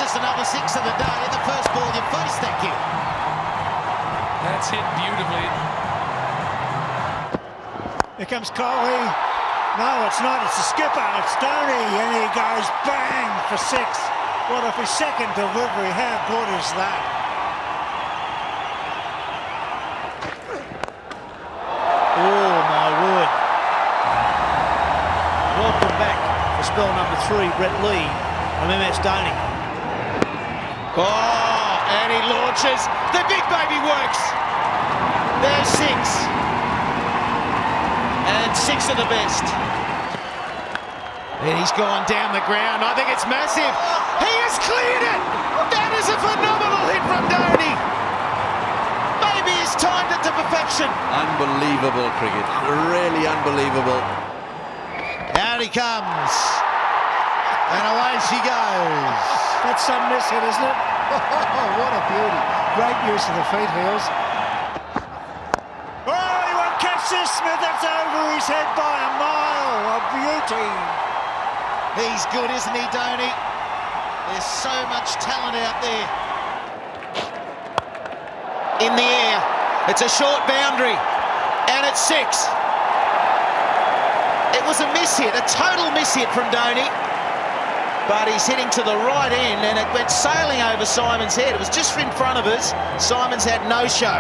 just another six of the day in the first ball you face, thank you. That's hit beautifully. Here comes Coley. No, it's not. It's the skipper. It's Dhoni. And he goes bang for six. What if his second delivery? How good is that? Oh, my word. Welcome back for spell number 3, Brett Lee from MS Dhoni. Oh, and he launches. The big baby works. There's six. And six of the best. And he's gone down the ground. I think it's massive. He has cleared it. That is a phenomenal hit from Dhoni. Maybe he's timed it to perfection. Unbelievable cricket. Really unbelievable. Out he comes. And away she goes. That's some miss hit, isn't it? Oh, what a beauty. Great use of the feet, Heels. Oh, he won't catch this, Smith. That's over his head by a mile. A beauty. He's good, isn't he, Dhoni? There's so much talent out there. In the air. It's a short boundary. And it's six. It was a miss hit, a total miss hit from Dhoni. But he's hitting to the right end and it went sailing over Simon's head. It was just in front of us. Simon's had no show.